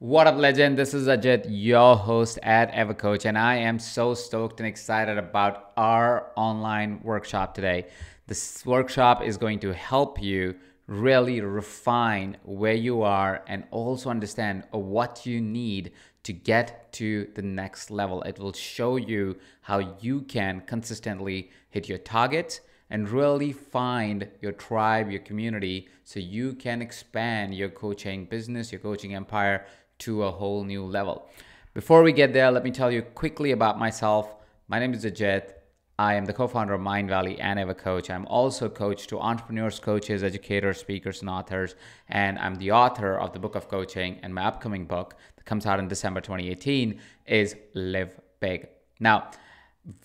What up, legend? This is Ajit, your host at EverCoach, and I am so stoked and excited about our online workshop today. This workshop is going to help you really refine where you are and also understand what you need to get to the next level. It will show you how you can consistently hit your targets and really find your tribe, your community, so you can expand your coaching business, your coaching empire to a whole new level. Before we get there, let me tell you quickly about myself. My name is Ajit. I am the co-founder of Mindvalley and EverCoach. I'm also a coach to entrepreneurs, coaches, educators, speakers, and authors. And I'm the author of the Book of Coaching. And my upcoming book that comes out in December 2018 is Live Big. Now,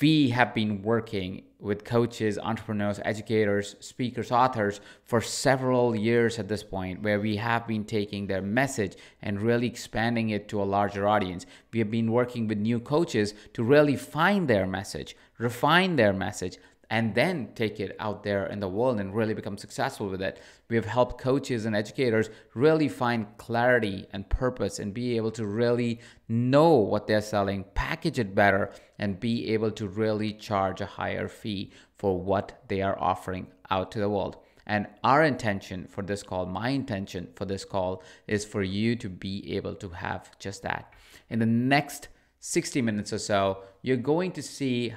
we have been working with coaches, entrepreneurs, educators, speakers, authors for several years at this point, where we have been taking their message and really expanding it to a larger audience. We have been working with new coaches to really find their message, refine their message, and then take it out there in the world and really become successful with it. We have helped coaches and educators really find clarity and purpose and be able to really know what they're selling, package it better, and be able to really charge a higher fee for what they are offering out to the world. And our intention for this call, my intention for this call, is for you to be able to have just that. In the next 60 minutes or so, you're going to see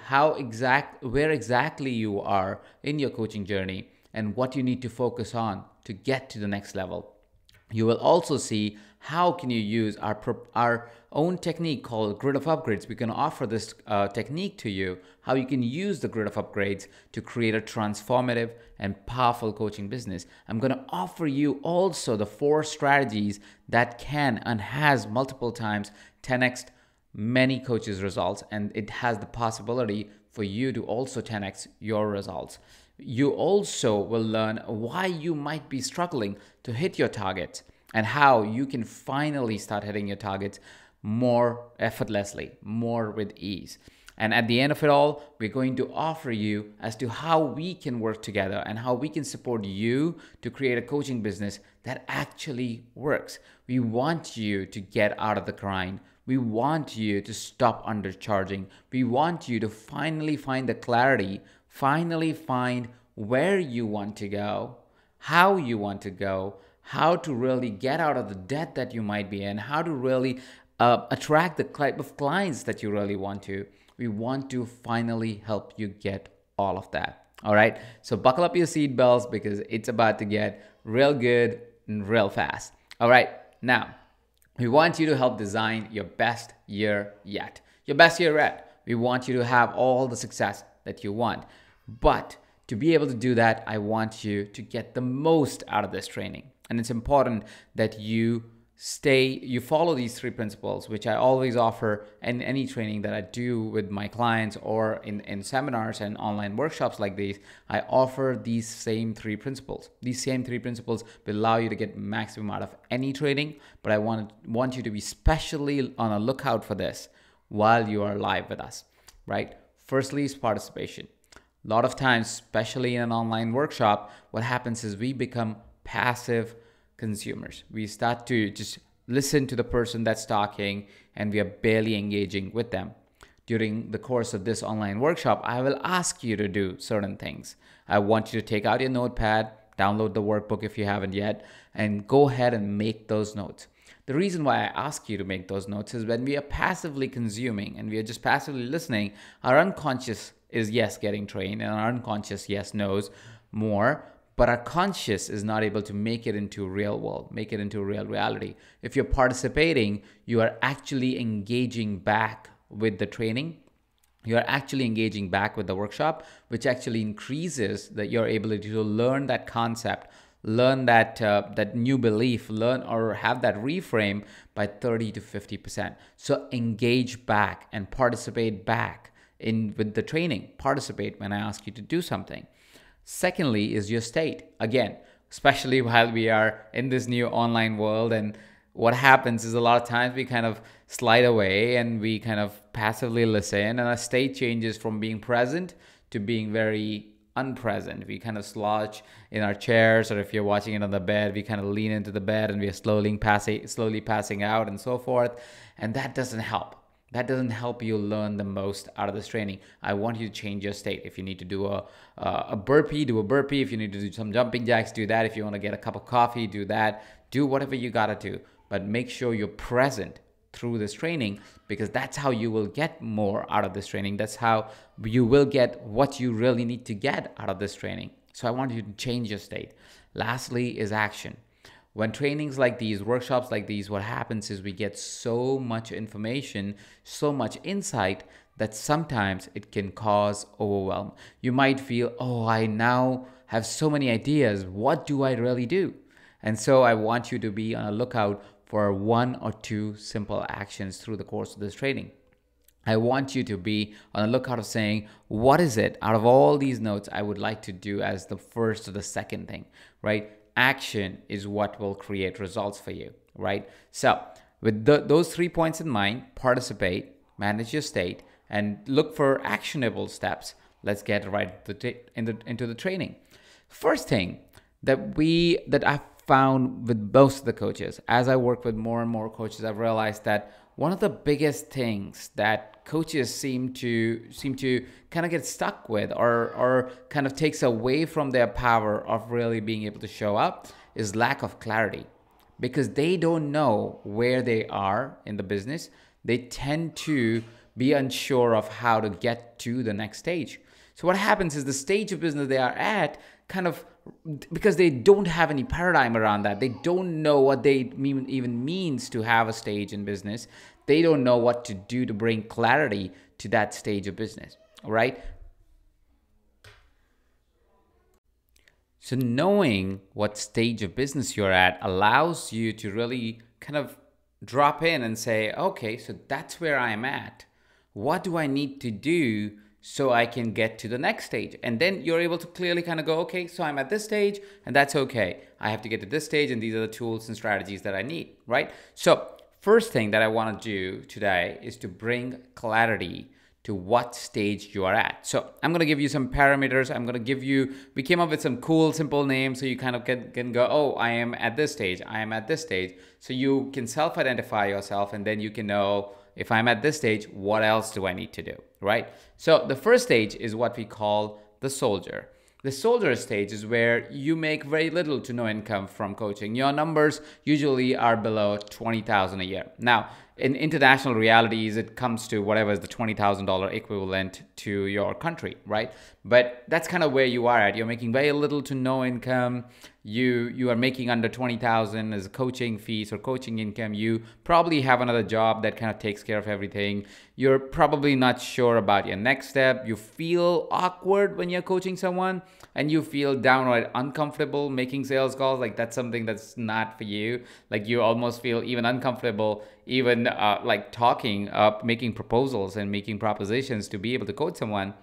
where exactly you are in your coaching journey and what you need to focus on to get to the next level. You will also see how can you use our own technique called Grid of Upgrades. We can offer this technique to you, how you can use the Grid of Upgrades to create a transformative and powerful coaching business. I'm going to offer you also the 4 strategies that can and has multiple times 10x many coaches' results, and it has the possibility for you to also 10x your results. You also will learn why you might be struggling to hit your targets and how you can finally start hitting your targets more effortlessly, more with ease. And at the end of it all, we're going to offer you as to how we can work together and how we can support you to create a coaching business that actually works. We want you to get out of the grind. We want you to stop undercharging. We want you to finally find the clarity, finally find where you want to go, how you want to go, how to really get out of the debt that you might be in, how to really attract the type of clients that you really want to. We want to finally help you get all of that. All right. So buckle up your seatbelts because it's about to get real good and real fast. All right. Now, we want you to help design your best year yet. Your best year yet. We want you to have all the success that you want. But to be able to do that, I want you to get the most out of this training. And it's important that you follow these 3 principles, which I always offer in any training that I do with my clients or in seminars and online workshops like these. I offer these same 3 principles. These same 3 principles will allow you to get maximum out of any training, but I want you to be specially on a lookout for this while you are live with us, right? Firstly is participation. A lot of times, especially in an online workshop, what happens is we become passive consumers. We start to just listen to the person that's talking and we are barely engaging with them. During the course of this online workshop, I will ask you to do certain things. I want you to take out your notepad, download the workbook if you haven't yet, and go ahead and make those notes. The reason why I ask you to make those notes is when we are passively consuming and we are just passively listening, our unconscious is yes getting trained and our unconscious yes knows more, but our conscious is not able to make it into real world, make it into real reality. If you're participating, you are actually engaging back with the training. You are actually engaging back with the workshop, which actually increases your ability to learn that concept, learn that new belief, learn or have that reframe by 30 to 50%. So engage back and participate back with the training. Participate when I ask you to do something. Secondly is your state. Again, especially while we are in this new online world, and what happens is a lot of times we kind of slide away and we kind of passively listen, and our state changes from being present to being very unpresent. We kind of slouch in our chairs, or if you're watching it on the bed, we kind of lean into the bed and we are slowly passing out and so forth. And that doesn't help. That doesn't help you learn the most out of this training. I want you to change your state. If you need to do a burpee, do a burpee. If you need to do some jumping jacks, do that. If you want to get a cup of coffee, do that. Do whatever you gotta do, but make sure you're present through this training, because that's how you will get more out of this training. That's how you will get what you really need to get out of this training. So I want you to change your state. Lastly is action. When trainings like these, workshops like these, what happens is we get so much information, so much insight, that sometimes it can cause overwhelm. You might feel, oh, I now have so many ideas. What do I really do? And so I want you to be on a lookout for 1 or 2 simple actions through the course of this training. I want you to be on the lookout of saying, what is it out of all these notes I would like to do as the first or the second thing, right? Action is what will create results for you, right? So with those 3 points in mind, participate, manage your state, and look for actionable steps. Let's get right into the training. First thing that I've found with most of the coaches, as I work with more and more coaches, I've realized that one of the biggest things that coaches seem to kind of get stuck with, or kind of takes away from their power of really being able to show up, is lack of clarity. Because they don't know where they are in the business, they tend to be unsure of how to get to the next stage. So what happens is the stage of business they are at, kind of, because they don't have any paradigm around that, they don't know what they even means to have a stage in business. They don't know what to do to bring clarity to that stage of business, right? So knowing what stage of business you're at allows you to really kind of drop in and say, okay, so that's where I'm at. What do I need to do so I can get to the next stage? And then you're able to clearly kind of go, okay, so I'm at this stage and that's okay. I have to get to this stage and these are the tools and strategies that I need, right? So first thing that I want to do today is to bring clarity to what stage you are at. So I'm going to give you some parameters. We came up with some cool, simple names so you kind of can go, oh, I am at this stage. I am at this stage. So you can self-identify yourself, and then you can know, if I'm at this stage, what else do I need to do, right? So the first stage is what we call the soldier. The soldier stage is where you make very little to no income from coaching. Your numbers usually are below $20,000 a year. Now, in international realities, it comes to whatever is the $20,000 equivalent to your country, right? But that's kind of where you are at. You're making very little to no income. You are making under $20,000 as coaching fees or coaching income. You probably have another job that kind of takes care of everything. You're probably not sure about your next step. You feel awkward when you're coaching someone, and you feel downright uncomfortable making sales calls. Like that's something that's not for you. Like you almost feel even uncomfortable, even like talking up, making proposals and making propositions to be able to coach someone.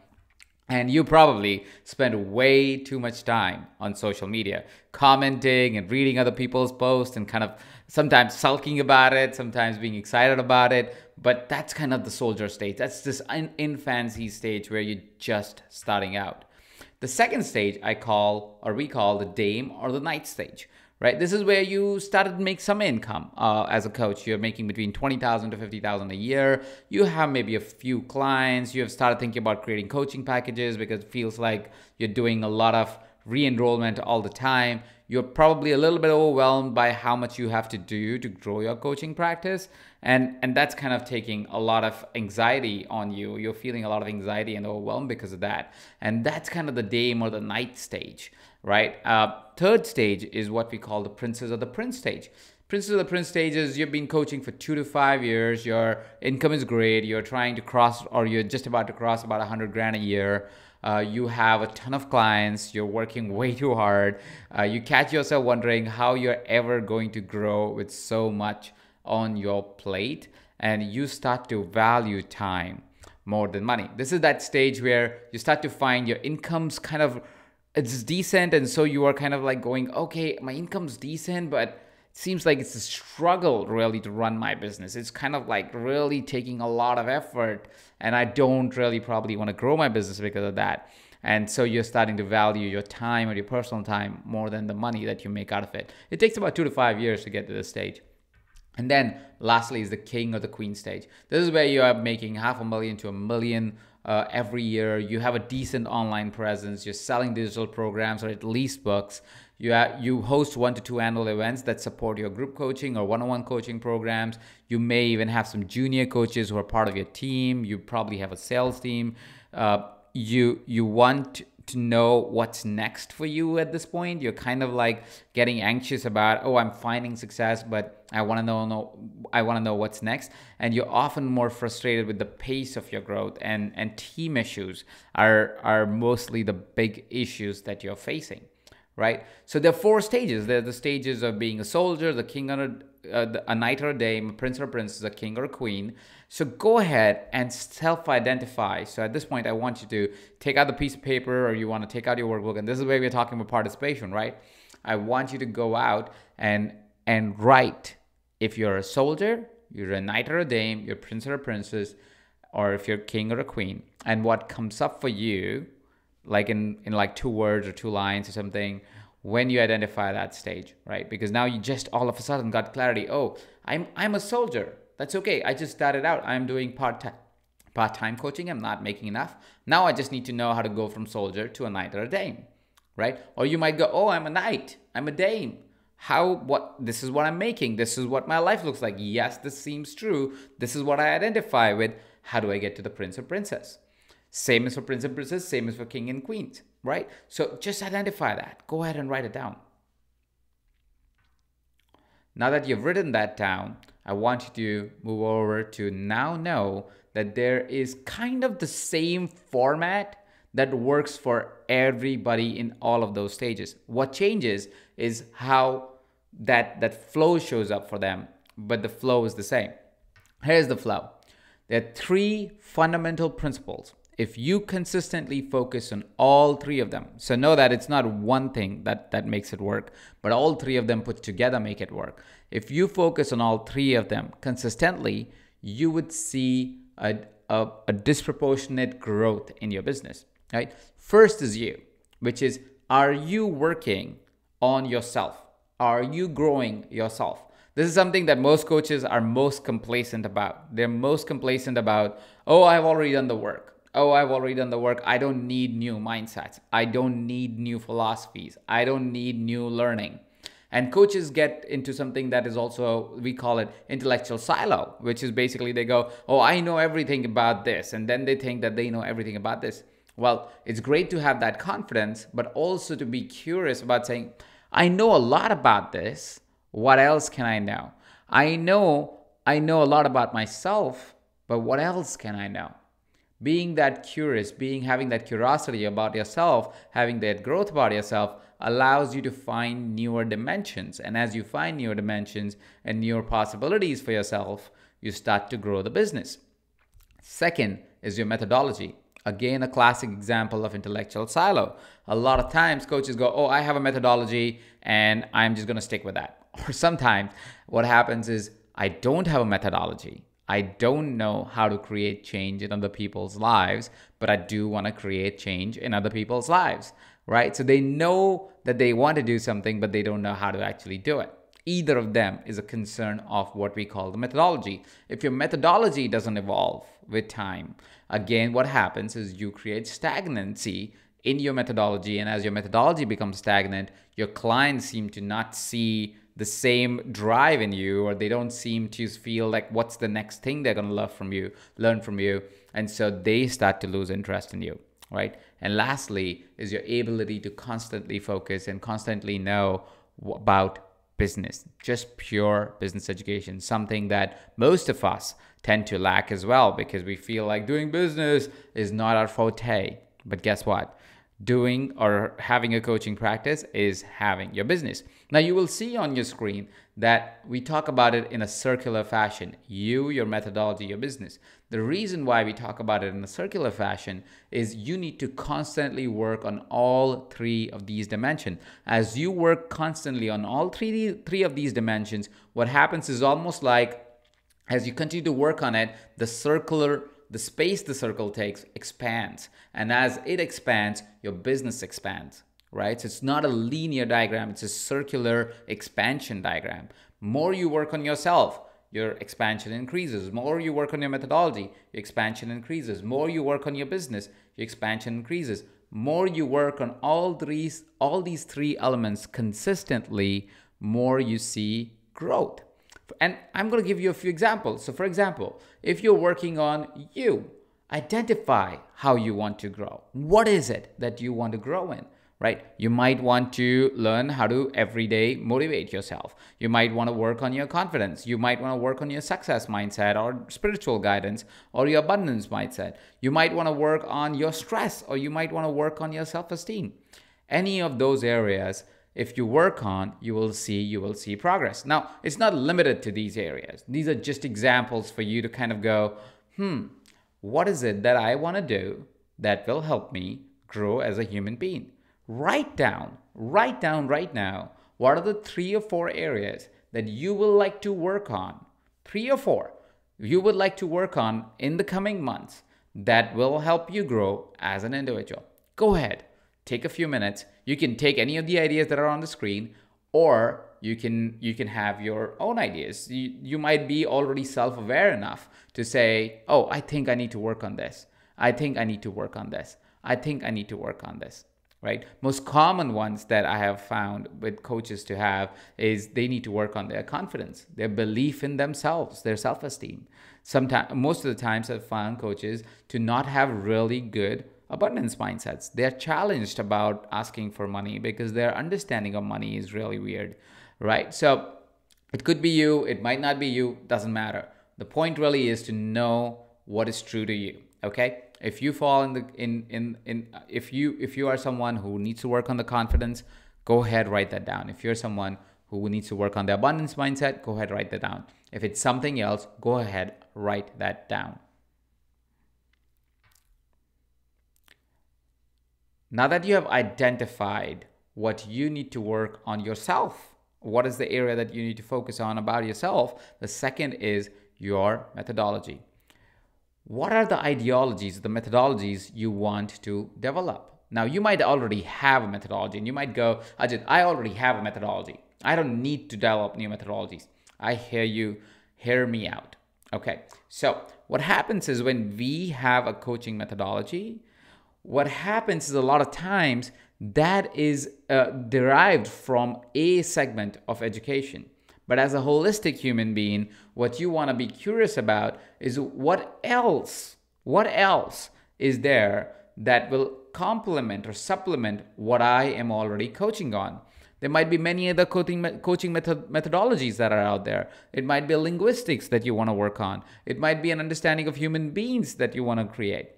And you probably spend way too much time on social media, commenting and reading other people's posts and kind of sometimes sulking about it, sometimes being excited about it. But that's kind of the soldier stage. That's this infancy stage where you're just starting out. The second stage we call the dame or the knight stage, right? This is where you started to make some income as a coach. You're making between $20,000 to $50,000 a year. You have maybe a few clients. You have started thinking about creating coaching packages because it feels like you're doing a lot of re-enrollment all the time. You're probably a little bit overwhelmed by how much you have to do to grow your coaching practice. And that's kind of taking a lot of anxiety on you. You're feeling a lot of anxiety and overwhelmed because of that. And that's kind of the dame or the knight stage, right? Third stage is what we call the princess or the prince stage. Princess or the prince stage is you've been coaching for 2 to 5 years. Your income is great. You're trying to cross, or you're just about to cross about 100 grand a year. You have a ton of clients. You're working way too hard. You catch yourself wondering how you're ever going to grow with so much on your plate, and you start to value time more than money. This is that stage where you start to find your income's kind of, it's decent, and so you are kind of like going, okay, my income's decent, but it seems like it's a struggle really to run my business. It's kind of like really taking a lot of effort, and I don't really probably want to grow my business because of that. And so you're starting to value your time or your personal time more than the money that you make out of it. It takes about 2 to 5 years to get to this stage. And then lastly is the king or the queen stage. This is where you are making $500,000 to $1 million every year. You have a decent online presence. You're selling digital programs or at least books. You host 1 to 2 annual events that support your group coaching or one-on-one coaching programs. You may even have some junior coaches who are part of your team. You probably have a sales team. You want to know what's next for you at this point. You're kind of like getting anxious about, oh, I'm finding success, but I want to know what's next. And you're often more frustrated with the pace of your growth, and team issues are mostly the big issues that you're facing, right? So there are 4 stages. There are the stages of being a soldier, the king or a knight or a dame, a prince or a princess, a king or a queen. So go ahead and self-identify. So at this point, I want you to take out the piece of paper, or you want to take out your workbook. And this is where we're talking about participation, right? I want you to go out and write. If you're a soldier, you're a knight or a dame, you're a prince or a princess, or if you're a king or a queen. And what comes up for you, like in like 2 words or 2 lines or something, when you identify that stage, right? Because now you just all of a sudden got clarity. Oh, I'm a soldier. That's okay. I just started out. I'm doing part-time coaching. I'm not making enough. Now I just need to know how to go from soldier to a knight or a dame, right? Or you might go, oh, I'm a knight. I'm a dame. This is what I'm making. This is what my life looks like. Yes, this seems true. This is what I identify with. How do I get to the prince or princess? Same as for prince and princess, same as for king and queens, right? So just identify that. Go ahead and write it down. Now that you've written that down, I want you to move over to now know that there is kind of the same format that works for everybody in all of those stages. What changes is how that flow shows up for them, but the flow is the same. Here's the flow. There are 3 fundamental principles. If you consistently focus on all 3 of them, so know that it's not one thing that makes it work, but all 3 of them put together make it work. If you focus on all 3 of them consistently, you would see a disproportionate growth in your business, right? First is you, which is, are you working on yourself? Are you growing yourself? This is something that most coaches are most complacent about. They're most complacent about, oh, I've already done the work. Oh, I've already done the work. I don't need new mindsets. I don't need new philosophies. I don't need new learning. And coaches get into something that is also, we call it intellectual silo, which is basically they go, oh, I know everything about this. And then they think that they know everything about this. Well, it's great to have that confidence, but also to be curious about saying, I know a lot about this. What else can I know? I know a lot about myself, but what else can I know? Being that curious, having that curiosity about yourself, having that growth about yourself allows you to find newer dimensions. And as you find newer dimensions and newer possibilities for yourself, you start to grow the business. Second is your methodology. Again, a classic example of intellectual silo. A lot of times coaches go, oh, I have a methodology and I'm just going to stick with that. Or sometimes what happens is I don't have a methodology. I don't know how to create change in other people's lives, but I do want to create change in other people's lives, right? So they know that they want to do something, but they don't know how to actually do it. Either of them is a concern of what we call the methodology. If your methodology doesn't evolve with time, again, what happens is you create stagnancy in your methodology. And as your methodology becomes stagnant, your clients seem to not see the same drive in you, or they don't seem to feel like what's the next thing they're going to learn from you. And so they start to lose interest in you, right? And lastly is your ability to constantly focus and constantly know about business, just pure business education, something that most of us tend to lack as well, because we feel like doing business is not our forte. But guess what? Doing or having a coaching practice is having your business. Now you will see on your screen that we talk about it in a circular fashion. You, your methodology, your business. The reason why we talk about it in a circular fashion is you need to constantly work on all 3 of these dimensions. As you work constantly on all three of these dimensions, what happens is almost like as you continue to work on it, the circular the space the circle takes expands. And as it expands, your business expands, right? So it's not a linear diagram, it's a circular expansion diagram. More you work on yourself, your expansion increases. More you work on your methodology, your expansion increases. More you work on your business, your expansion increases. More you work on all these three elements consistently, more you see growth. And I'm going to give you a few examples. So for example, if you're working on you, identify how you want to grow. What is it that you want to grow in? Right? You might want to learn how to every day motivate yourself. You might want to work on your confidence. You might want to work on your success mindset or spiritual guidance or your abundance mindset. You might want to work on your stress, or you might want to work on your self-esteem. Any of those areas, if you work on, you will see progress. Now, it's not limited to these areas. These are just examples for you to kind of go, what is it that I want to do that will help me grow as a human being? Write down right now, what are the 3 or 4 areas that you will like to work on? 3 or 4 you would like to work on in the coming months that will help you grow as an individual. Go ahead, take a few minutes. You can take any of the ideas that are on the screen, or you can have your own ideas. You might be already self-aware enough to say, oh, I think I need to work on this. I think I need to work on this. I think I need to work on this. Right? Most common ones that I have found with coaches to have is they need to work on their confidence, their belief in themselves, their self-esteem. Most of the times I've found coaches to not have really good abundance mindsets. They're challenged about asking for money because their understanding of money is really weird, right? So it could be you, it might not be you, doesn't matter. The point really is to know what is true to you, okay? If you fall if you are someone who needs to work on the confidence, go ahead, write that down. If you're someone who needs to work on the abundance mindset, go ahead, write that down. If it's something else, go ahead, write that down. Now that you have identified what you need to work on yourself, what is the area that you need to focus on about yourself, the second is your methodology. What are the ideologies, the methodologies you want to develop? Now, you might already have a methodology, and you might go, Ajit, I already have a methodology. I don't need to develop new methodologies. I hear you. Hear me out. Okay, so what happens is when we have a coaching methodology, what happens is a lot of times that is derived from a segment of education. But as a holistic human being, what you want to be curious about is what else is there that will complement or supplement what I am already coaching on. There might be many other coaching methodologies that are out there. It might be linguistics that you want to work on. It might be an understanding of human beings that you want to create.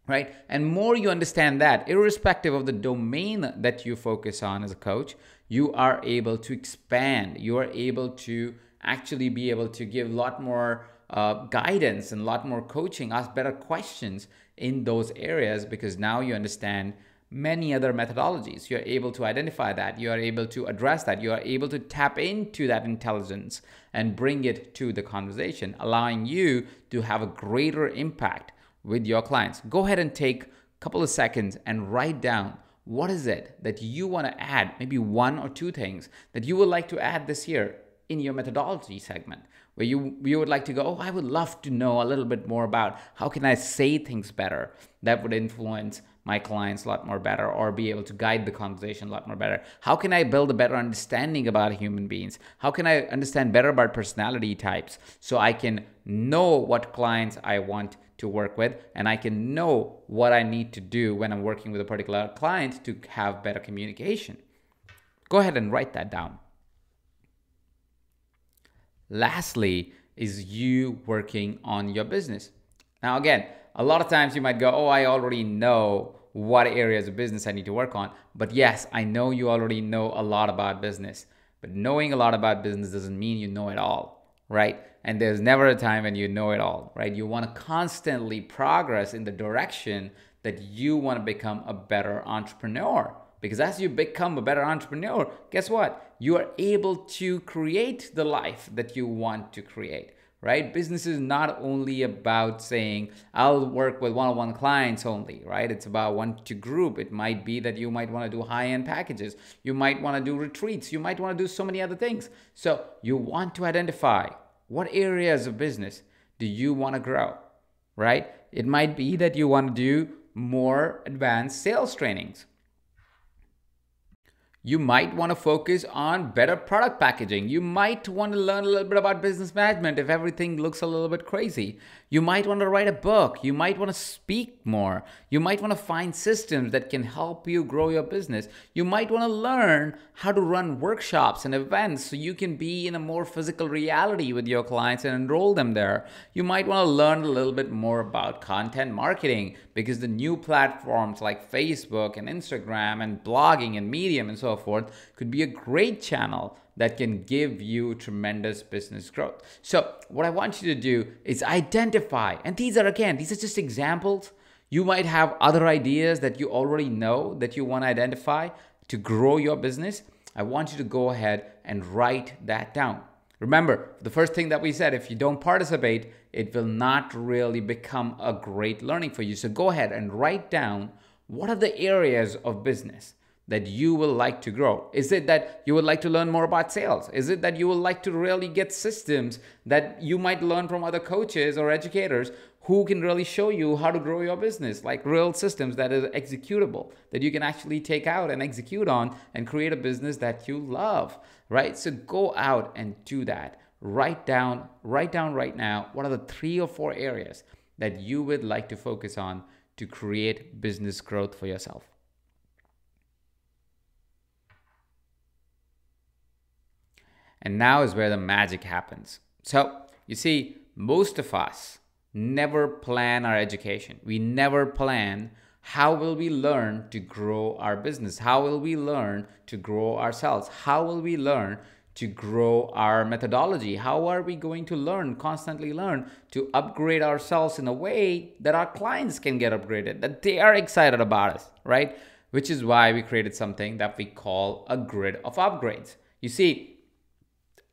Right? And more you understand that, irrespective of the domain that you focus on as a coach, you are able to expand. You are able to actually be able to give a lot more guidance and a lot more coaching, ask better questions in those areas, because now you understand many other methodologies. You're able to identify that. You are able to address that. You are able to tap into that intelligence and bring it to the conversation, allowing you to have a greater impact with your clients. Go ahead and take a couple of seconds and write down what is it that you want to add, maybe 1 or 2 things that you would like to add this year in your methodology segment, where you would like to go, oh, I would love to know a little bit more about how can I say things better that would influence my clients a lot more better, or be able to guide the conversation a lot more better. How can I build a better understanding about human beings? How can I understand better about personality types so I can know what clients I want to work with, and I can know what I need to do when I'm working with a particular client to have better communication? Go ahead and write that down. Lastly is you working on your business. Now again, a lot of times you might go, oh, I already know what areas of business I need to work on. But yes, I know you already know a lot about business. But knowing a lot about business doesn't mean you know it all, right? And there's never a time when you know it all, right? You want to constantly progress in the direction that you want to become a better entrepreneur. Because as you become a better entrepreneur, guess what? You are able to create the life that you want to create, right? Business is not only about saying, I'll work with one-on-one clients only, right? It's about one to group. It might be that you might want to do high-end packages. You might want to do retreats. You might want to do so many other things. So you want to identify what areas of business do you want to grow, right? It might be that you want to do more advanced sales trainings. You might want to focus on better product packaging. You might want to learn a little bit about business management if everything looks a little bit crazy. You might want to write a book. You might want to speak more. You might want to find systems that can help you grow your business. You might want to learn how to run workshops and events so you can be in a more physical reality with your clients and enroll them there. You might want to learn a little bit more about content marketing because the new platforms like Facebook and Instagram and blogging and Medium and so forth could be a great channel that can give you tremendous business growth. So what I want you to do is identify, and these are just examples. You might have other ideas that you already know that you want to identify to grow your business. I want you to go ahead and write that down. Remember, the first thing that we said, if you don't participate, it will not really become a great learning for you. So go ahead and write down what are the areas of business that you will like to grow. Is it that you would like to learn more about sales? Is it that you would like to really get systems that you might learn from other coaches or educators who can really show you how to grow your business, like real systems that is executable, that you can actually take out and execute on and create a business that you love, right? So go out and do that. Write down right now, what are the 3 or 4 areas that you would like to focus on to create business growth for yourself. And now is where the magic happens. So you see, most of us never plan our education. We never plan how will we learn to grow our business? How will we learn to grow ourselves? How will we learn to grow our methodology? How are we going to constantly learn to upgrade ourselves in a way that our clients can get upgraded, that they are excited about us, right? Which is why we created something that we call a grid of upgrades. You see,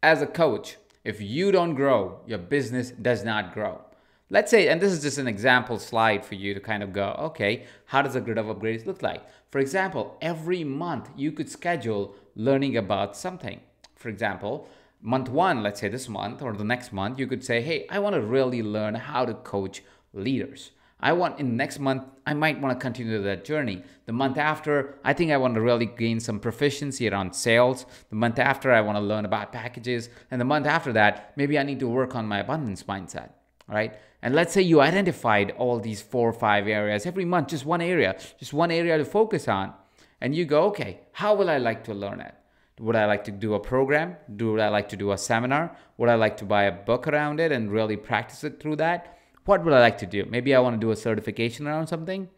as a coach, if you don't grow, your business does not grow. Let's say, and this is just an example slide for you to kind of go, okay, how does a grid of upgrades look like? For example, every month you could schedule learning about something. For example, month 1, let's say this month or the next month, you could say, hey, I want to really learn how to coach leaders. In next month, I might want to continue that journey. The month after, I think I want to really gain some proficiency around sales. The month after, I want to learn about packages. And the month after that, maybe I need to work on my abundance mindset, right? And let's say you identified all these 4 or 5 areas every month, just one area to focus on. And you go, okay, how will I like to learn it? Would I like to do a program? Would I like to do a seminar? Would I like to buy a book around it and really practice it through that? What would I like to do? Maybe I want to do a certification around something.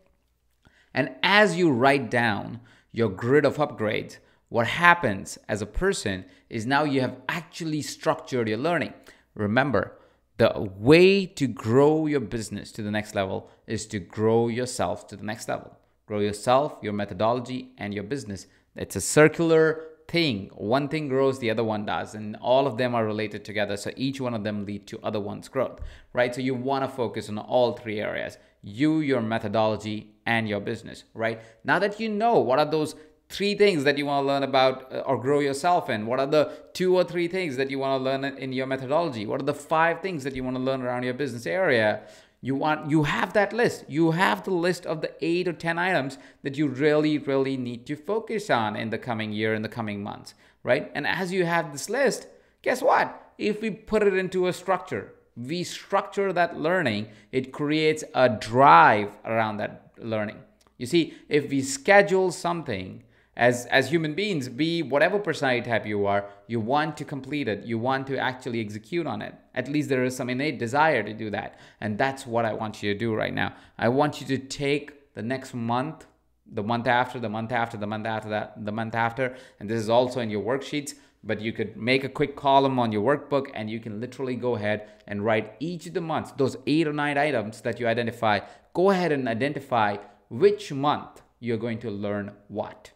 And as you write down your grid of upgrades, what happens as a person is now you have actually structured your learning. Remember, the way to grow your business to the next level is to grow yourself to the next level. Grow yourself, your methodology, and your business. It's a circular thing. One thing grows, the other one does, and all of them are related together. So each one of them lead to other one's growth, right? So you want to focus on all 3 areas: you, your methodology, and your business, right? Now that you know what are those 3 things that you want to learn about or grow yourself in, what are the 2 or 3 things that you want to learn in your methodology, what are the 5 things that you want to learn around your business area, you have that list. You have the list of the 8 or 10 items that you really need to focus on in the coming year, in the coming months, right? And as you have this list, guess what? If we put it into a structure, we structure that learning, it creates a drive around that learning. You see, if we schedule something, as human beings, be whatever personality type you are, you want to complete it. You want to actually execute on it. At least there is some innate desire to do that. And that's what I want you to do right now. I want you to take the next month, the month after, the month after, the month after that, the month after, and this is also in your worksheets, but you could make a quick column on your workbook and you can literally go ahead and write each of the months, those 8 or 9 items that you identify. Go ahead and identify which month you're going to learn what.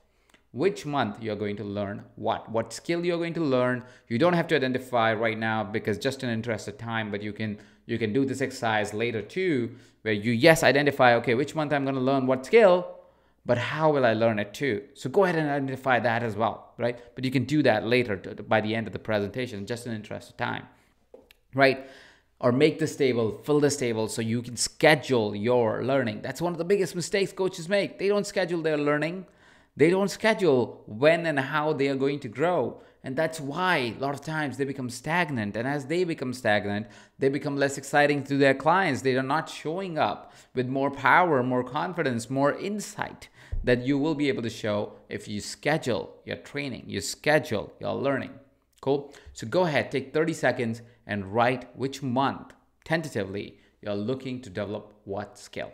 which month you're going to learn what skill you're going to learn. You don't have to identify right now because just in interest of time, but you can do this exercise later too, where you yes identify, okay, which month I'm going to learn what skill, but how will I learn it too? So go ahead and identify that as well, right? But you can do that later by the end of the presentation, just in interest of time, right? Or make this table, fill this table so you can schedule your learning. That's one of the biggest mistakes coaches make. They don't schedule their learning. They don't schedule when and how they are going to grow. And that's why a lot of times they become stagnant. And as they become stagnant, they become less exciting to their clients. They are not showing up with more power, more confidence, more insight that you will be able to show if you schedule your training, you schedule your learning. Cool? So go ahead, take 30 seconds and write which month, tentatively, you're looking to develop what skill.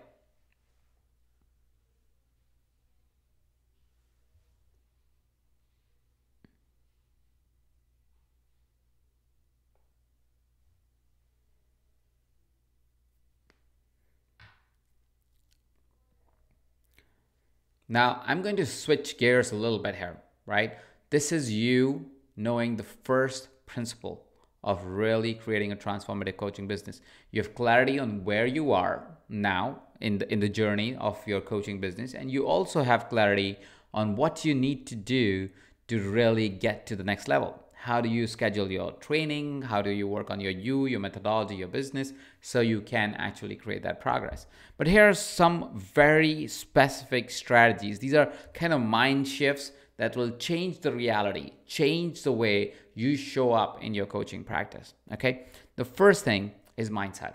Now, I'm going to switch gears a little bit here, right? This is you knowing the first principle of really creating a transformative coaching business. You have clarity on where you are now in the journey of your coaching business, and you also have clarity on what you need to do to really get to the next level. How do you schedule your training? How do you work on your methodology, your business, so you can actually create that progress? But here are some very specific strategies. These are kind of mind shifts that will change the reality, change the way you show up in your coaching practice, okay? The first thing is mindset.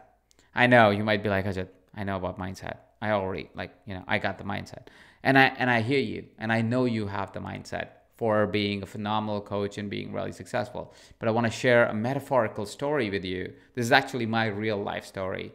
I know you might be like, Ajit, I know about mindset. I already, I got the mindset. And I hear you, and I know you have the mindset for being a phenomenal coach and being really successful. But I want to share a metaphorical story with you. This is actually my real life story,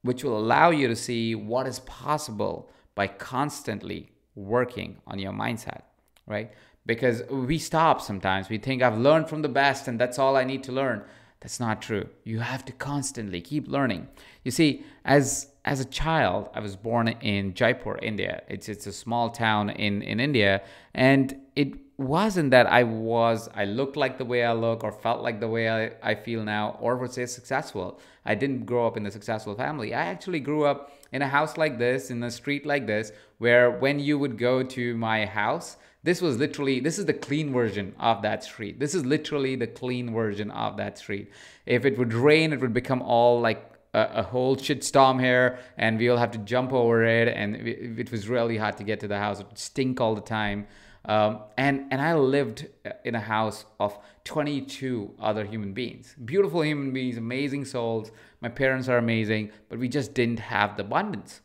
which will allow you to see what is possible by constantly working on your mindset, right? Because we stop sometimes. We think I've learned from the best and that's all I need to learn. That's not true. You have to constantly keep learning. You see, as a child, I was born in Jaipur, India. It's a small town in India, and it wasn't that I looked like the way I look or felt like the way I feel now or was say successful. I didn't grow up in a successful family. I actually grew up in a house like this, in a street like this, where when you would go to my house, this is the clean version of that street. This is literally the clean version of that street. If it would rain, it would become all like a whole shitstorm here, and we all have to jump over it, and it was really hard to get to the house. It would stink all the time. And I lived in a house of 22 other human beings, beautiful human beings, amazing souls. My parents are amazing, but we just didn't have the abundance.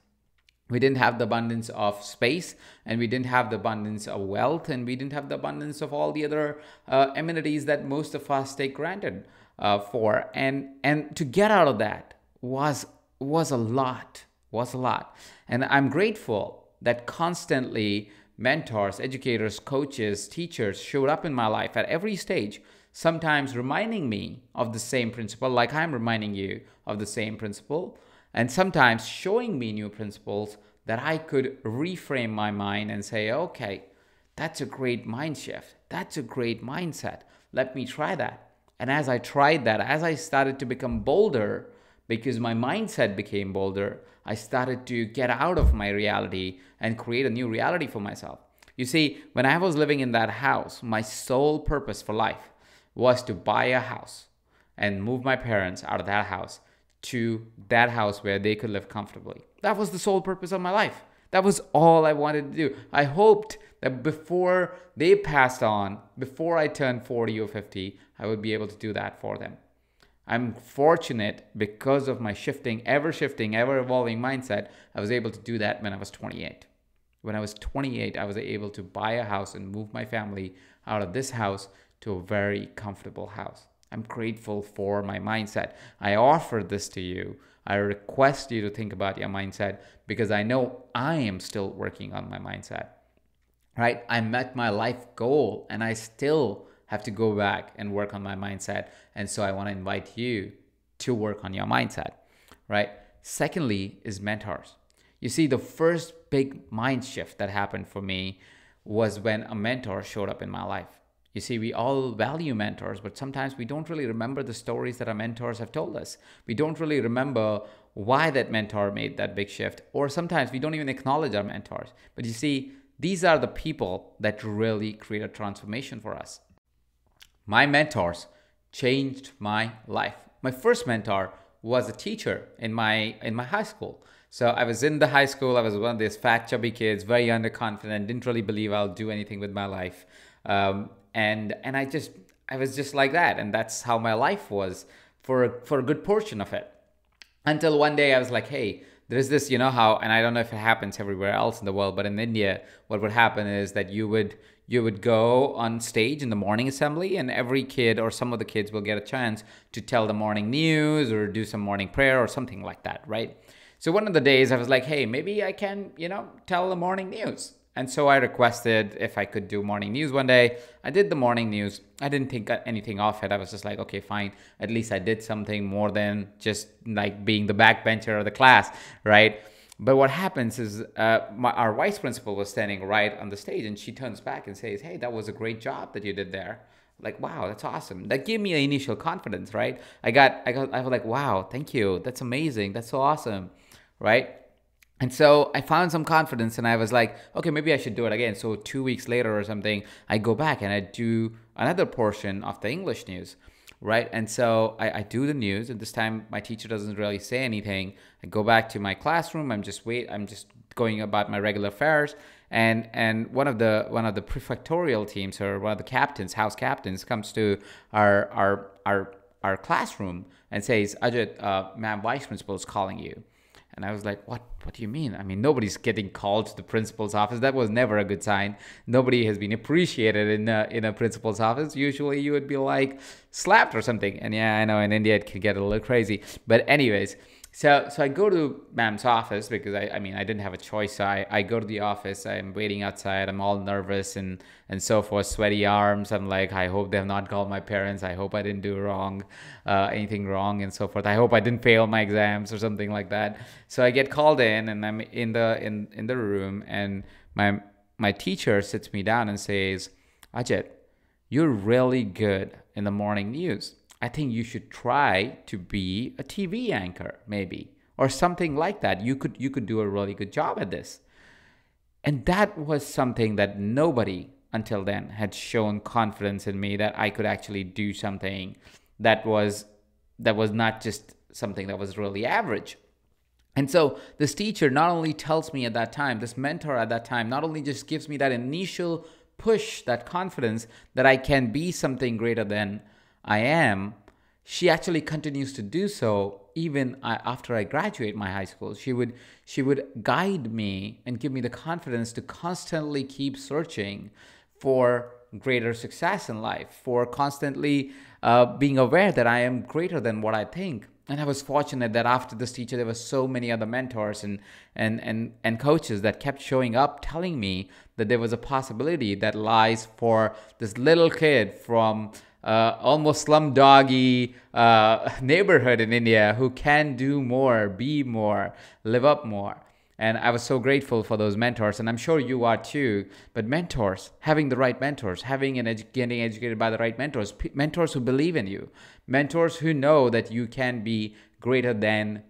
We didn't have the abundance of space, and we didn't have the abundance of wealth, and we didn't have the abundance of all the other amenities that most of us take granted for. And to get out of that was a lot. And I'm grateful that constantly mentors, educators, coaches, teachers showed up in my life at every stage, sometimes reminding me of the same principle, like I'm reminding you of the same principle, and sometimes showing me new principles that I could reframe my mind and say, okay, that's a great mind shift. That's a great mindset. Let me try that. And as I tried that, as I started to become bolder, because my mindset became bolder, I started to get out of my reality and create a new reality for myself. You see, when I was living in that house, my sole purpose for life was to buy a house and move my parents out of that house to that house where they could live comfortably. That was the sole purpose of my life. That was all I wanted to do. I hoped that before they passed on, before I turned 40 or 50, I would be able to do that for them. I'm fortunate because of my ever shifting, ever evolving mindset, I was able to do that when I was 28. When I was 28, I was able to buy a house and move my family out of this house to a very comfortable house. I'm grateful for my mindset. I offer this to you. I request you to think about your mindset because I know I am still working on my mindset, right? I met my life goal and I still have to go back and work on my mindset. And so I want to invite you to work on your mindset, right? Secondly is mentors. You see, the first big mind shift that happened for me was when a mentor showed up in my life. You see, we all value mentors, but sometimes we don't really remember the stories that our mentors have told us. We don't really remember why that mentor made that big shift, or sometimes we don't even acknowledge our mentors. But you see, these are the people that really create a transformation for us. My mentors changed my life. My first mentor was a teacher in my high school. So I was in the high school. I was one of these fat, chubby kids, very underconfident, didn't really believe I'll do anything with my life, and I was just like that, and that's how my life was for a good portion of it. Until one day I was like, hey, there's this, how, and I don't know if it happens everywhere else in the world, but in India, what would happen is that you would go on stage in the morning assembly, and every kid or some of the kids will get a chance to tell the morning news or do some morning prayer or something like that, right? So one of the days I was like, hey, maybe I can, tell the morning news. And so I requested if I could do morning news one day. I did the morning news. I didn't think anything of it. I was just like, okay, fine. At least I did something more than just like being the backbencher of the class, right? But what happens is our vice principal was standing right on the stage, and she turns back and says, hey, that was a great job that you did there. Like, wow, that's awesome. That gave me an initial confidence, right? I was like, wow, thank you. That's amazing. That's so awesome, right? And so I found some confidence, and I was like, okay, maybe I should do it again. So 2 weeks later or something, I go back and I do another portion of the English news, right? And so I do the news, and this time my teacher doesn't really say anything. I go back to my classroom. I'm just going about my regular affairs. And one of the prefectorial teams, or one of the captains, house captains, comes to our classroom and says, Ajit, ma'am, vice principal is calling you. And I was like, what do you mean? I mean, nobody's getting called to the principal's office. That was never a good sign. Nobody has been appreciated in a principal's office. Usually you would be like slapped or something. And yeah, I know in India it can get a little crazy. But anyways, so I go to ma'am's office because I mean, I didn't have a choice. So I go to the office. I'm waiting outside. I'm all nervous and so forth, sweaty arms. I'm like, I hope they have not called my parents. I hope I didn't do anything wrong and so forth. I hope I didn't fail my exams or something like that. So I get called in, and I'm in the room, and my teacher sits me down and says, Ajit, you're really good in the morning news. I think you should try to be a TV anchor, maybe, or something like that. You could do a really good job at this. And that was something that nobody until then had shown confidence in me, that I could actually do something that was not just something that was really average. And so this teacher not only tells me at that time, this mentor at that time, not only just gives me that initial push, that confidence that I can be something greater than I am, she actually continues to do so even after I graduate my high school. She would guide me and give me the confidence to constantly keep searching for greater success in life, for constantly being aware that I am greater than what I think. And I was fortunate that after this teacher, there were so many other mentors and coaches that kept showing up, telling me that there was a possibility that lies for this little kid from almost slum-doggy neighborhood in India who can do more, be more, live up more. And I was so grateful for those mentors, and I'm sure you are too. But mentors, having the right mentors, getting educated by the right mentors, mentors who believe in you, mentors who know that you can be greater than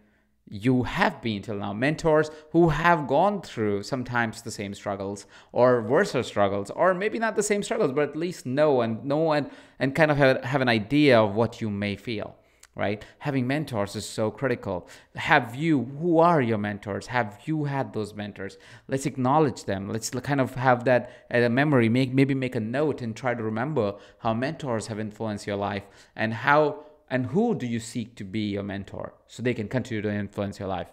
you have been till now, mentors who have gone through sometimes the same struggles or worse struggles, or maybe not the same struggles, but at least know and kind of have an idea of what you may feel. Right? Having mentors is so critical. Who are your mentors? Have you had those mentors? Let's acknowledge them. Let's kind of have that as a memory. Maybe make a note and try to remember how mentors have influenced your life, and who do you seek to be your mentor so they can continue to influence your life.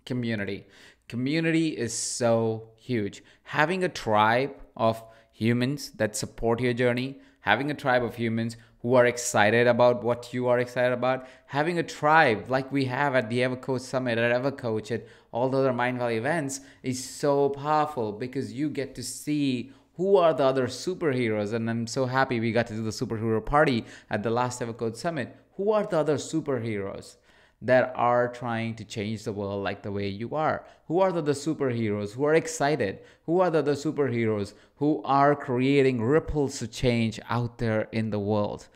Community is so huge. Having a tribe of humans that support your journey, having a tribe of humans who are excited about what you are excited about, having a tribe like we have at the EverCoach Summit, at EverCoach, at all the other Mindvalley events is so powerful, because you get to see who are the other superheroes. And I'm so happy we got to do the superhero party at the last EverCoach Summit. Who are the other superheroes that are trying to change the world like the way you are? Who are the superheroes who are excited? Who are the superheroes who are creating ripples of change out there in the world?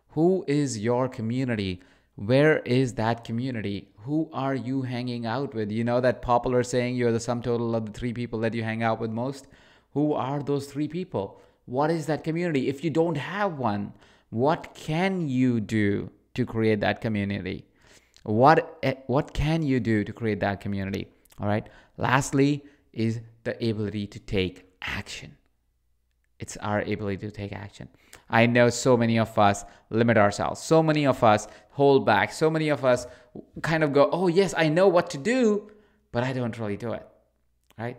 Who is your community? Where is that community? Who are you hanging out with? You know that popular saying, you're the sum total of the three people that you hang out with most? Who are those three people? What is that community? If you don't have one, what can you do to create that community? What can you do to create that community? All right. Lastly is the ability to take action. It's our ability to take action. I know so many of us limit ourselves. So many of us hold back. So many of us kind of go, oh, yes, I know what to do, but I don't really do it. Right?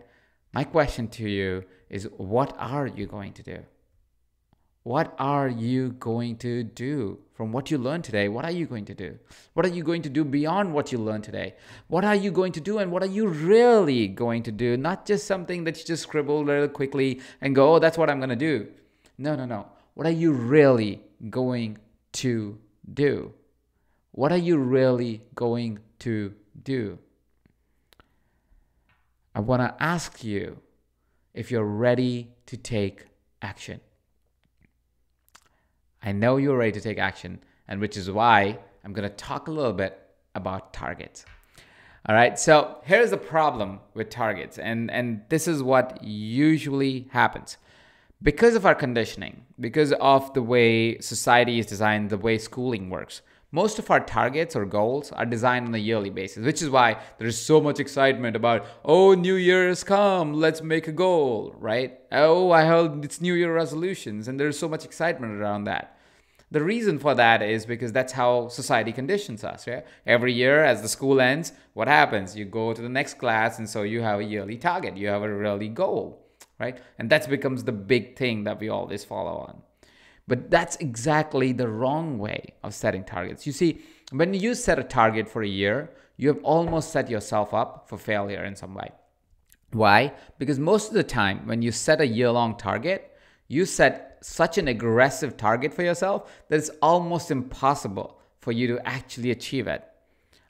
My question to you is, what are you going to do? What are you going to do from what you learned today? What are you going to do? What are you going to do beyond what you learned today? What are you going to do, and what are you really going to do? Not just something that you just scribble really quickly and go, oh, that's what I'm going to do. No, no, no. What are you really going to do? What are you really going to do? I want to ask you if you're ready to take action. I know you're ready to take action, and which is why I'm going to talk a little bit about targets. All right, so here's the problem with targets, and this is what usually happens. Because of our conditioning, because of the way society is designed, the way schooling works, most of our targets or goals are designed on a yearly basis, which is why there's so much excitement about, oh, New Year's come, let's make a goal, right? Oh, I heard it's New Year resolutions, and there's so much excitement around that. The reason for that is because that's how society conditions us. Yeah? Every year as the school ends, what happens? You go to the next class, and so you have a yearly target. You have a yearly goal, right? And that becomes the big thing that we always follow on. But that's exactly the wrong way of setting targets. You see, when you set a target for a year, you have almost set yourself up for failure in some way. Why? Because most of the time, when you set a year-long target, you set such an aggressive target for yourself that it's almost impossible for you to actually achieve it.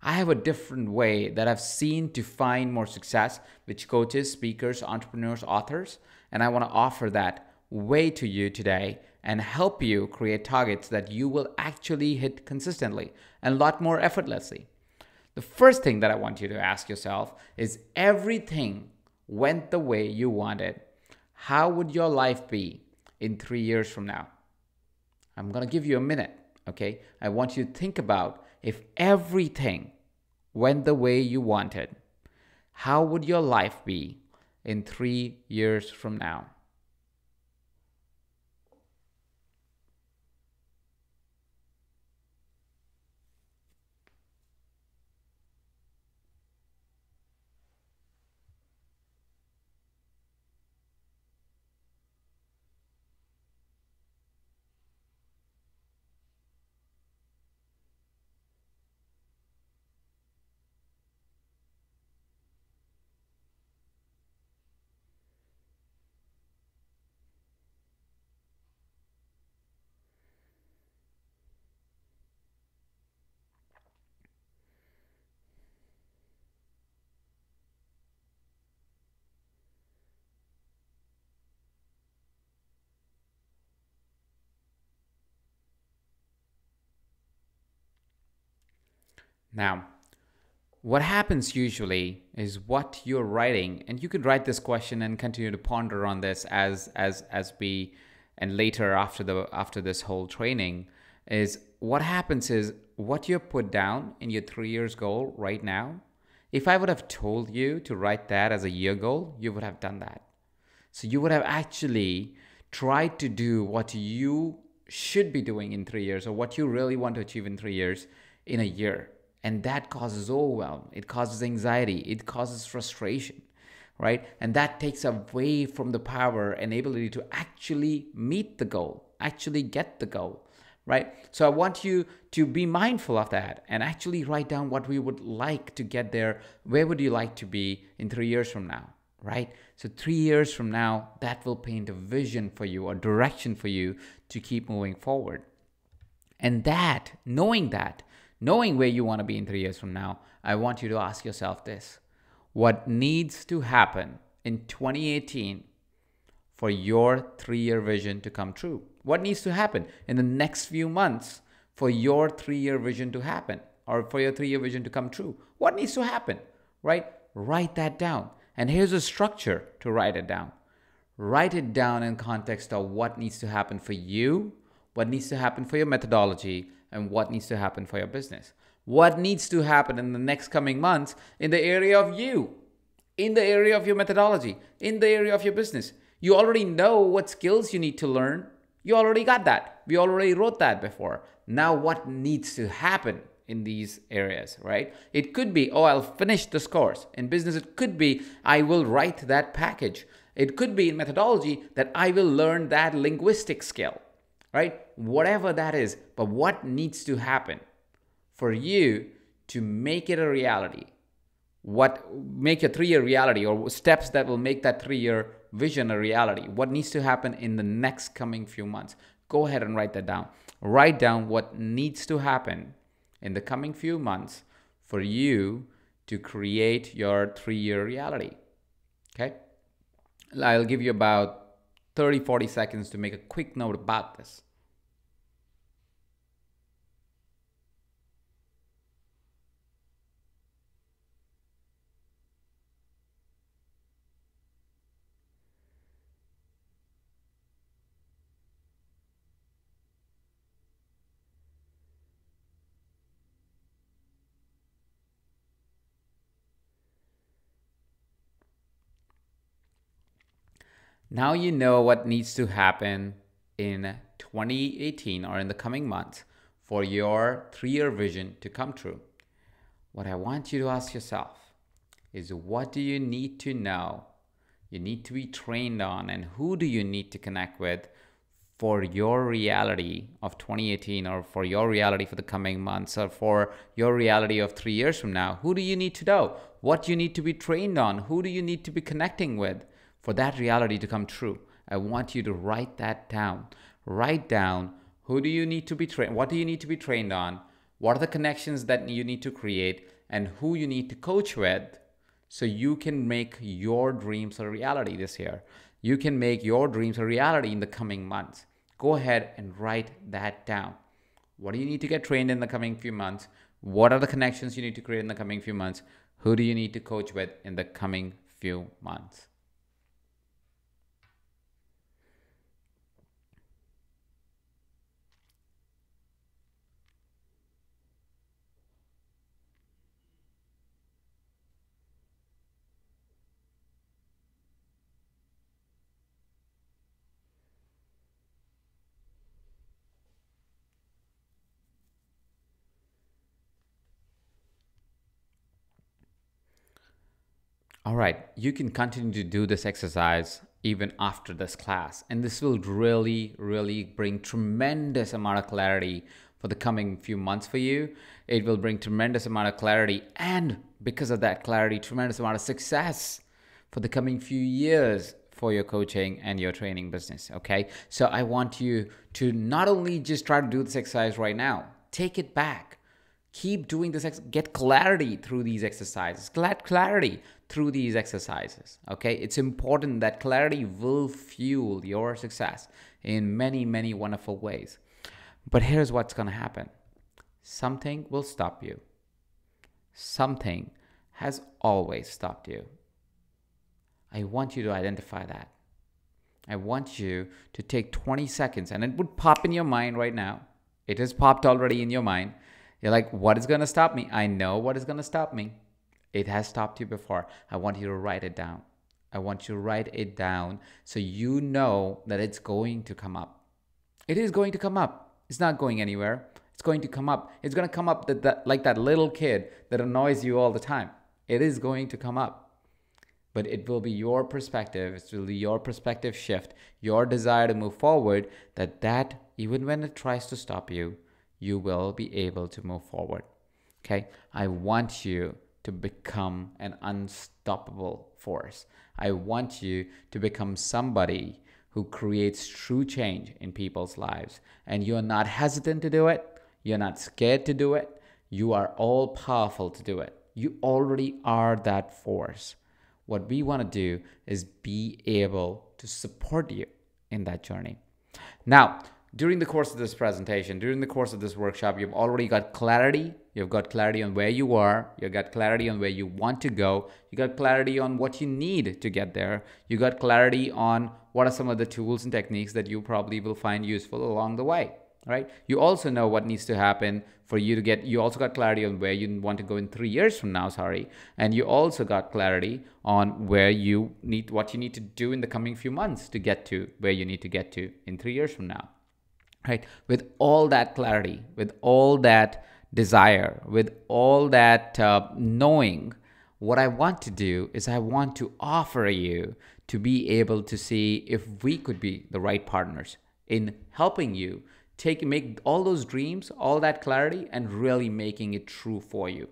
I have a different way that I've seen to find more success with coaches, speakers, entrepreneurs, authors, and I want to offer that way to you today and help you create targets that you will actually hit consistently and a lot more effortlessly. The first thing that I want you to ask yourself is, everything went the way you wanted, how would your life be in 3 years from now? I'm going to give you a minute, okay? I want you to think about, if everything went the way you wanted, how would your life be in 3 years from now? Now, what happens usually is what you're writing, and you could write this question and continue to ponder on this as we, and later after this whole training, is what happens is what you put down in your 3 years goal right now. If I would have told you to write that as a year goal, you would have done that. So you would have actually tried to do what you should be doing in 3 years, or what you really want to achieve in 3 years, in a year. And that causes overwhelm, it causes anxiety, it causes frustration, right? And that takes away from the power and ability to actually meet the goal, actually get the goal, right? So I want you to be mindful of that and actually write down what we would like to get there. Where would you like to be in 3 years from now, right? So 3 years from now, that will paint a vision for you, a direction for you to keep moving forward. And that, knowing knowing where you want to be in 3 years from now, I want you to ask yourself this. What needs to happen in 2018 for your 3-year vision to come true? What needs to happen in the next few months for your 3-year vision to happen, or for your 3-year vision to come true? What needs to happen, right? Write that down. And here's a structure to write it down. Write it down in context of what needs to happen for you, what needs to happen for your methodology, and what needs to happen for your business. What needs to happen in the next coming months in the area of you, in the area of your methodology, in the area of your business. You already know what skills you need to learn. You already got that. We already wrote that before. Now what needs to happen in these areas, right? It could be, oh, I'll finish this course. In business, it could be, I will write that package. It could be in methodology that I will learn that linguistic skill, right? Whatever that is, but what needs to happen for you to make it a reality? What make your 3-year reality, or steps that will make that 3-year vision a reality? What needs to happen in the next coming few months? Go ahead and write that down. Write down what needs to happen in the coming few months for you to create your 3-year reality. Okay? I'll give you about 30-40 seconds to make a quick note about this. Now you know what needs to happen in 2018 or in the coming months for your 3-year vision to come true. What I want you to ask yourself is, what do you need to know? You need to be trained on, and who do you need to connect with for your reality of 2018, or for your reality for the coming months, or for your reality of 3 years from now? Who do you need to know? What do you need to be trained on? Who do you need to be connecting with for that reality to come true? I want you to write that down. Write down, who do you need to be trained? What do you need to be trained on? What are the connections that you need to create, and who you need to coach with, so you can make your dreams a reality this year. You can make your dreams a reality in the coming months. Go ahead and write that down. What do you need to get trained in the coming few months? What are the connections you need to create in the coming few months? Who do you need to coach with in the coming few months? All right, you can continue to do this exercise even after this class, and this will really bring tremendous amount of clarity for the coming few months for you. It will bring tremendous amount of clarity, and because of that clarity, tremendous amount of success for the coming few years for your coaching and your training business. Okay, so I want you to not only just try to do this exercise right now, take it back. Keep doing this, get clarity through these exercises, clarity through these exercises, okay? It's important that clarity will fuel your success in many wonderful ways. But here's what's gonna happen. Something will stop you. Something has always stopped you. I want you to identify that. I want you to take 20 seconds, and it would pop in your mind right now. It has popped already in your mind. You're like, what is going to stop me? I know what is going to stop me. It has stopped you before. I want you to write it down. I want you to write it down so you know that it's going to come up. It is going to come up. It's not going anywhere. It's going to come up. It's going to come up like that little kid that annoys you all the time. It is going to come up. But it will be your perspective. It will be your perspective shift, your desire to move forward, that even when it tries to stop you, you will be able to move forward. Okay? I want you to become an unstoppable force. I want you to become somebody who creates true change in people's lives. And you're not hesitant to do it. You're not scared to do it. You are all powerful to do it. You already are that force. What we want to do is be able to support you in that journey. Now, during the course of this presentation, during the course of this workshop, you've already got clarity. You've got clarity on where you are. You've got clarity on where you want to go. You got clarity on what you need to get there. You got clarity on what are some of the tools and techniques that you probably will find useful along the way, right? You also know what needs to happen for you to get, you also got clarity on where you want to go in 3 years from now, and you also got clarity on where you need, what you need to do in the coming few months to get to where you need to get to in 3 years from now, right? With all that clarity, with all that desire, with all that knowing, what I want to do is I want to offer you to be able to see if we could be the right partners in helping you make all those dreams, all that clarity, and really making it true for you.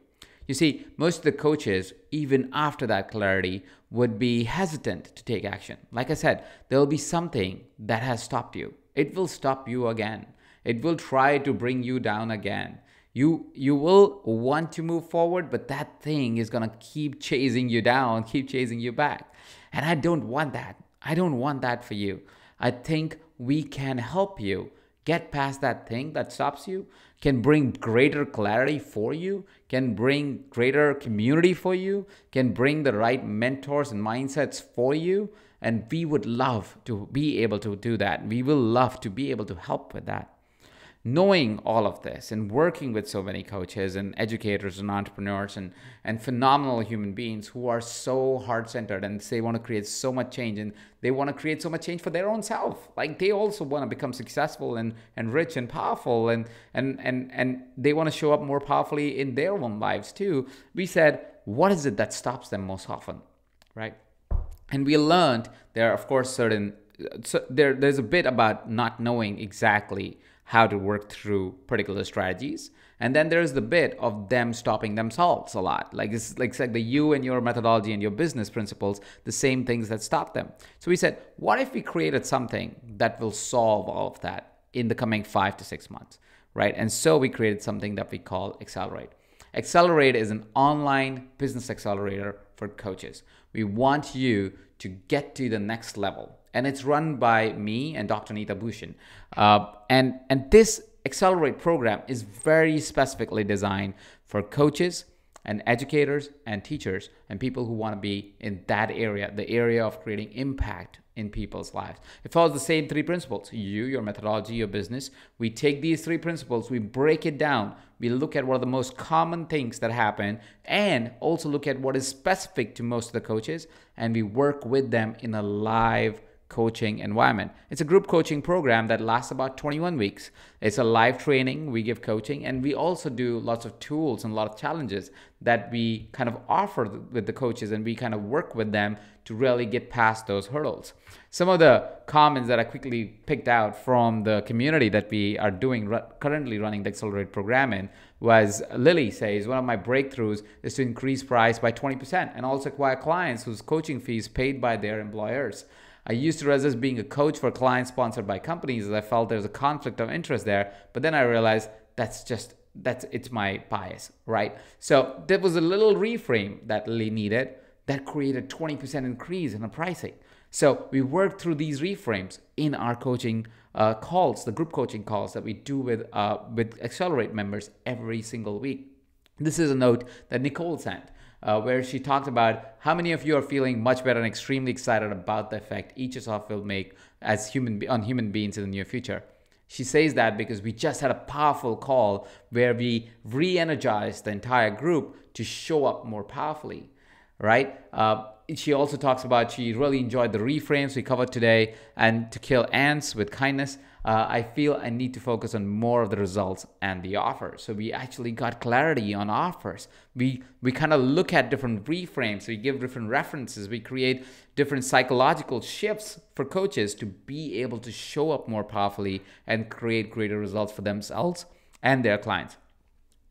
You see, most of the coaches, even after that clarity, would be hesitant to take action. Like I said, there will be something that has stopped you. It will stop you again. It will try to bring you down again. You will want to move forward, but that thing is going to keep chasing you down, keep chasing you back. And I don't want that. I don't want that for you. I think we can help you get past that thing that stops you, can bring greater clarity for you, can bring greater community for you, can bring the right mentors and mindsets for you. And we would love to be able to do that. We will love to be able to help with that. Knowing all of this and working with so many coaches and educators and entrepreneurs and phenomenal human beings who are so heart-centered and they want to create so much change, and they want to create so much change for their own self. Like they also want to become successful and rich and powerful and they want to show up more powerfully in their own lives too. We said, what is it that stops them most often, right? And we learned there are, of course, there's a bit about not knowing exactly how to work through particular strategies. And then there's the bit of them stopping themselves a lot. Like it's like the you and your methodology and your business principles, the same things that stop them. So we said, what if we created something that will solve all of that in the coming 5 to 6 months, right? And so we created something that we call Accelerate. Accelerate is an online business accelerator for coaches. We want you to get to the next level. And it's run by me and Dr. Nita Bhushan. And this Accelerate program is very specifically designed for coaches and educators and teachers and people who want to be in that area, the area of creating impact in people's lives. It follows the same 3 principles: you, your methodology, your business. We take these 3 principles, we break it down, we look at what are the most common things that happen, and also look at what is specific to most of the coaches, and we work with them in a live coaching environment. It's a group coaching program that lasts about 21 weeks. It's a live training, we give coaching, and we also do lots of tools and a lot of challenges that we kind of offer with the coaches, and we kind of work with them to really get past those hurdles. Some of the comments that I quickly picked out from the community that we are doing currently running the Accelerate program in was Lily says, one of my breakthroughs is to increase price by 20% and also acquire clients whose coaching fees paid by their employers. I used to resist being a coach for clients sponsored by companies as I felt there's a conflict of interest there, but then I realized it's my bias, right? So there was a little reframe that Lily needed that created 20% increase in the pricing. So we worked through these reframes in our coaching calls, the group coaching calls that we do with Accelerate members every single week. This is a note that Nicole sent, where she talked about how many of you are feeling much better and extremely excited about the effect each of us will make as on human beings in the near future. She says that because we just had a powerful call where we re-energized the entire group to show up more powerfully, right? She also talks about she really enjoyed the reframes we covered today, and to kill ants with kindness. I feel I need to focus on more of the results and the offers. So we actually got clarity on offers. We kind of look at different reframes. We give different references. We create different psychological shifts for coaches to be able to show up more powerfully and create greater results for themselves and their clients.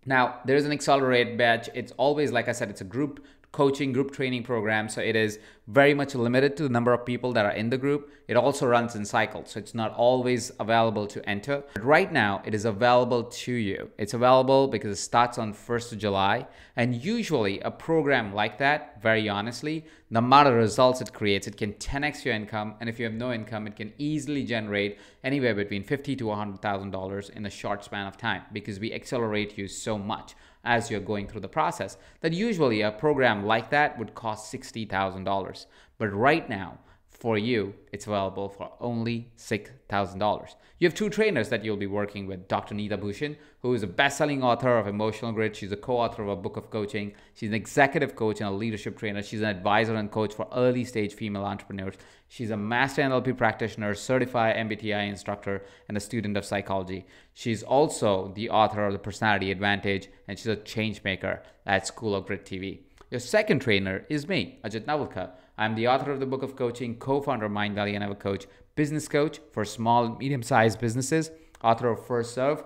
Now, there's an Accelerate batch. It's always, like I said, it's a group coaching, group training program. So it is very much limited to the number of people that are in the group. It also runs in cycles, so it's not always available to enter. But right now, it is available to you. It's available because it starts on 1st of July. And usually a program like that, very honestly, the amount of results it creates, it can 10x your income. And if you have no income, it can easily generate anywhere between $50,000 to $100,000 in a short span of time, because we accelerate you so much as you're going through the process that usually a program like that would cost $60,000. But right now, for you, it's available for only $6,000. You have two trainers that you'll be working with. Dr. Neeta Bhushan, who is a best-selling author of Emotional Grit. She's a co-author of a book of coaching. She's an executive coach and a leadership trainer. She's an advisor and coach for early-stage female entrepreneurs. She's a master NLP practitioner, certified MBTI instructor, and a student of psychology. She's also the author of The Personality Advantage, and she's a change maker at School of Grit TV. Your second trainer is me, Ajit Nawalkar. I'm the author of the book of coaching, co-founder of Mindvalley and Ever Coach, business coach for small and medium-sized businesses, author of First Serve,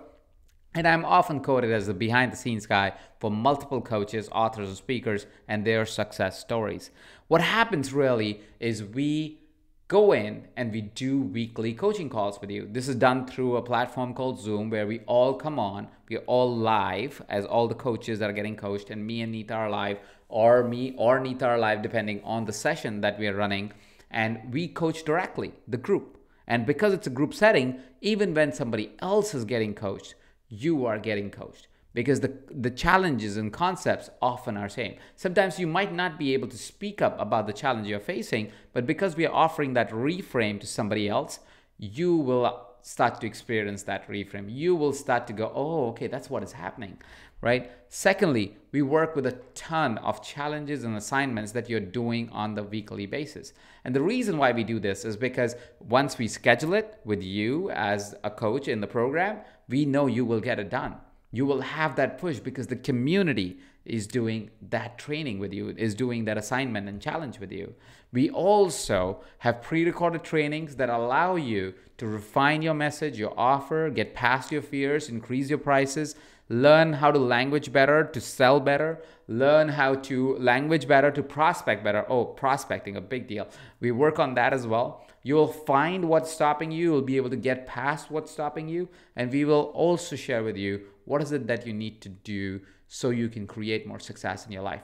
and I'm often quoted as the behind-the-scenes guy for multiple coaches, authors, and speakers and their success stories. What happens really is we go in and we do weekly coaching calls with you. This is done through a platform called Zoom, where we all come on, we're all live as all the coaches that are getting coached, and me and Neeta are live, or me or Neeta are live depending on the session that we are running, and we coach directly the group. And because it's a group setting, even when somebody else is getting coached, you are getting coached, because the challenges and concepts often are same. Sometimes you might not be able to speak up about the challenge you're facing, but because we are offering that reframe to somebody else, you will start to experience that reframe. You will start to go, oh, okay, that's what is happening, right? Secondly, we work with a ton of challenges and assignments that you're doing on the weekly basis. And the reason why we do this is because once we schedule it with you as a coach in the program, we know you will get it done. You will have that push because the community is doing that training with you, is doing that assignment and challenge with you. We also have pre-recorded trainings that allow you to refine your message, your offer, get past your fears, increase your prices, learn how to language better, to sell better, learn how to language better, to prospect better. Oh, prospecting, a big deal. We work on that as well. You'll find what's stopping you. You'll be able to get past what's stopping you. And we will also share with you what is it that you need to do so you can create more success in your life.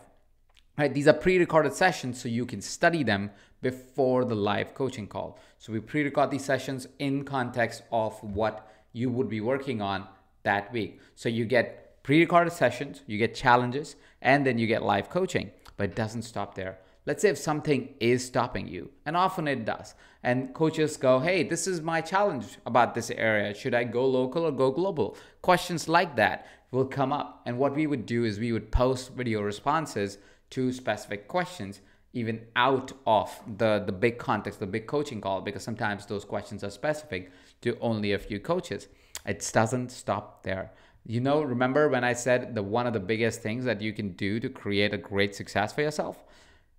Right? These are pre-recorded sessions so you can study them before the live coaching call. So we pre-record these sessions in context of what you would be working on that week. So you get pre-recorded sessions, you get challenges, and then you get live coaching. But it doesn't stop there. Let's say if something is stopping you, and often it does, and coaches go, hey, this is my challenge about this area. Should I go local or go global? Questions like that will come up. And what we would do is we would post video responses to specific questions, even out of the big context, the big coaching call, because sometimes those questions are specific to only a few coaches. It doesn't stop there. You know, remember when I said one of the biggest things that you can do to create a great success for yourself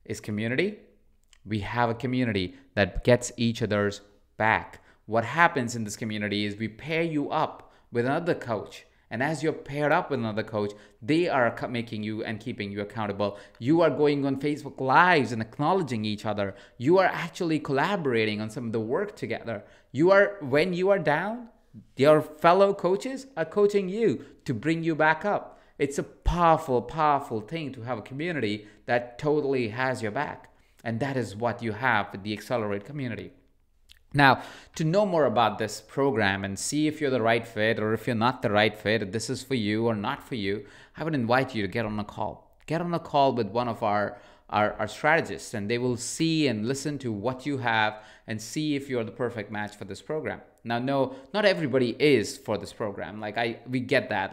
is community? We have a community that gets each other's back. What happens in this community is we pair you up with another coach. And as you're paired up with another coach, they are making you and keeping you accountable. You are going on Facebook Lives and acknowledging each other. You are actually collaborating on some of the work together. When you are down, your fellow coaches are coaching you to bring you back up. It's a powerful, powerful thing to have a community that totally has your back. And that is what you have with the Accelerate community. Now, to know more about this program and see if you're the right fit or if you're not the right fit, if this is for you or not for you, I would invite you to get on a call. Get on a call with one of our strategists, and they will see and listen to what you have and see if you're the perfect match for this program. Now, no, not everybody is for this program. We get that.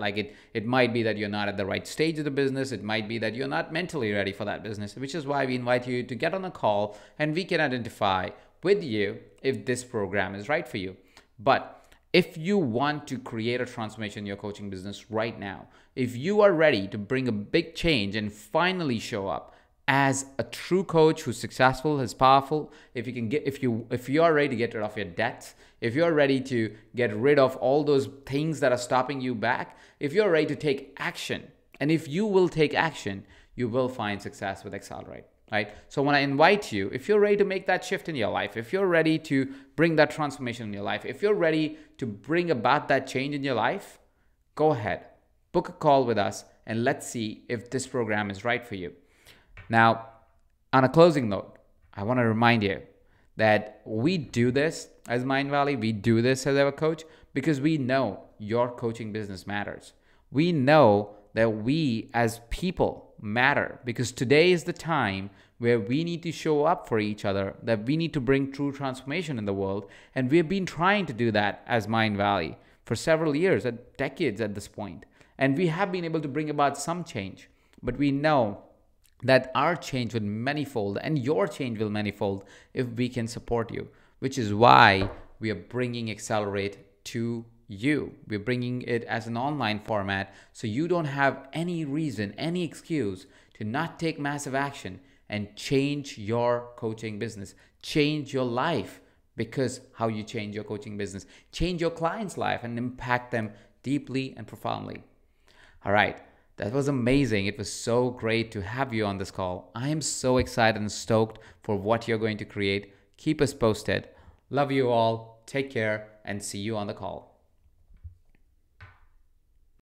It might be that you're not at the right stage of the business. It might be that you're not mentally ready for that business, which is why we invite you to get on a call and we can identify with you if this program is right for you. But if you want to create a transformation in your coaching business right now, if you are ready to bring a big change and finally show up as a true coach who's successful, who's powerful, if you are ready to get rid of your debts, if you're ready to get rid of all those things that are stopping you back, if you're ready to take action, and if you will take action, you will find success with Accelerate. Right? So when I invite you, if you're ready to make that shift in your life, if you're ready to bring that transformation in your life, if you're ready to bring about that change in your life, go ahead, book a call with us, and let's see if this program is right for you. Now, on a closing note, I want to remind you that we do this as Mindvalley, we do this as EverCoach because we know your coaching business matters. We know that we as people matter because today is the time where we need to show up for each other, that we need to bring true transformation in the world. And we've been trying to do that as Mindvalley for several years, decades at this point. And we have been able to bring about some change, but we know that our change will manifold and your change will manifold if we can support you, which is why we are bringing Accelerate to you. We're bringing it as an online format so you don't have any reason, any excuse to not take massive action and change your coaching business, change your life, because how you change your coaching business, change your client's life and impact them deeply and profoundly. All right. That was amazing. It was so great to have you on this call. I am so excited and stoked for what you're going to create. Keep us posted. Love you all. Take care and see you on the call.